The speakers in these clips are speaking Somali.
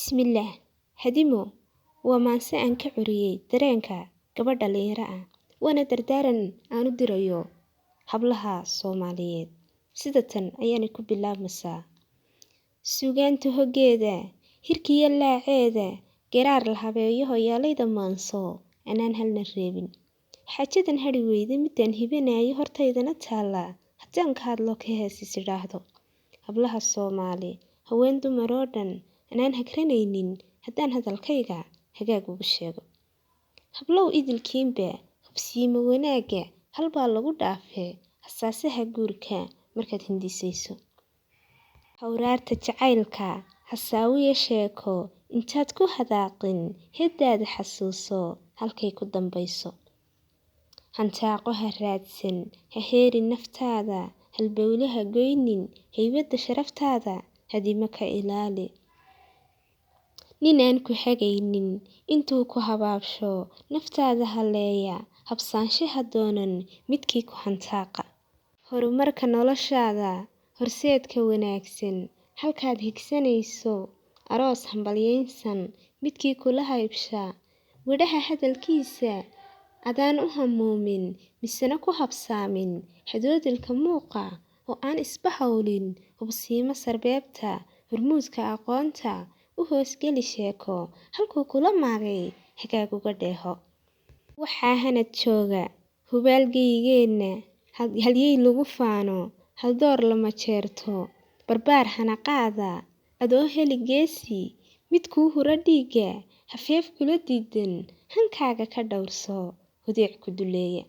Bismillah. Hadimo waa maanse aan ka curiyey dareenka gabadha dhalinyaro ah. Waana dardaaran aan u dirayo hablaha Soomaaliyeed. Sida tan ayaan ku bilaabmaysaa. Suugaanta hoggeeda, hirkiya laaceeda, garaar la habeeyo hoyaalayda maanso, anaan halna reebin. Xaajadan hadhi weyda midaan hibinayo hortaydana taala, haddaan ka hadlo ka heesis idhaahdo. Hablaha Soomaali, haween dumar oo dhan, anaan hagranaynin haddaan hadalkayga hagaag ugu sheego. Hablow idilkiinba, hubsiimo wanaaga, halbaa lagu dhaafee, hasaasaha guurka markaad hindisayso. Hawraarta jacaylka, hasaawiya sheeko, intaad ku hadaaqin, heddaada xasuuso, halkay ku dambayso. Hantaaqo ha raadsan, ha heerin naftaada, halbowlaha goynin, haybadda sharaftaada, hadima ka ilaali. Ninaan ku hagaynin, intuu ku habaabsho, naftaada haleeya, habsaanshaha doonan, midkii ku hantaaqa. Horumarka noloshaada, horseedka wanaagsan, halkaad higsanayso, aroos hambalyeynsan, midkii kula haybsha, wadhaha hadalkiisa, adaan u hamuumin, misana ku habsaamin, hadoodilka muuqa, oo aan isbahawlin, hubsiimo sarbeebta, hormuudka aqoonta, u hoosgeli sheeko, halkuu kula maagay, hagaag uga dheeho. Waxaa hanad jooga, hubaalgaygeena, halyey lagu faano, haldoor lama jeerto, barbaar hana qaada, adoo heli geesi, midkuu hura dhiiga, hafeef kula diidan, hankaaga ka dhowrso, hudeec ku duleeya.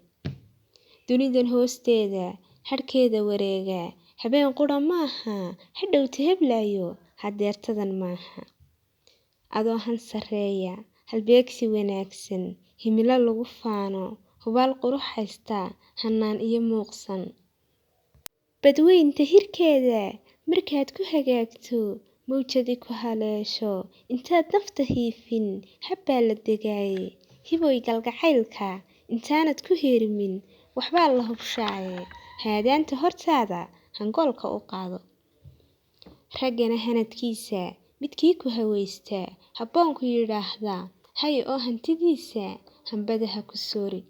Dunidan hoosteeda, harkeeda wareega, habeen qura maaha, hadhowta heblaayo, hadeertadan maaha. Adoo han sareeya, halbeegsi wanaagsan, himilo lagu faano, hubaal qurux haysta, hanaan iyo muuqsan. Badweynta hirkeeda, markaad ku hagaagto, mawjadi ku haleesho, intaad nafta hiifin, habbaa la degaaye, hiboy galgacaylka, intaanad ku heerimin, waxbaa la hubshaaye, haadaanta hortaada, hangoolka u qaado. Raggana hanadkiisa, midkii ku hawaysta, habboonku yidhaahda, hay oo hantidiisa, hambadaha ku soori.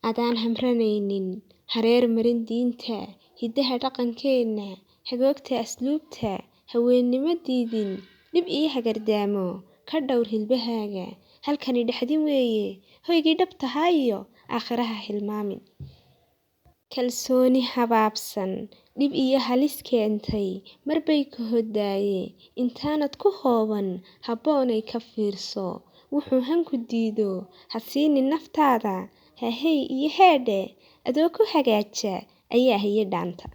Adaan hamranaynin, hareer marin diinta, hiddaha dhaqankeena, hagoogta asluubta, haweennimo diidin, dhib iyo hagardaamo, ka dhowr hilbahaaga, halkani dhexdin weeye, hoygii dhabtahaayo, aakhiraha hilmaamin. Kalsooni habaabsan, dhib iyo halis keentay, marbay ku hodaaye, intaanad ku hooban, habboonay ka fiirso, wuxuu hanku diido, ha siinin naftaada, ha hey iyo heedhe, adoo ku hagaaja, ayaa haye dhaanta.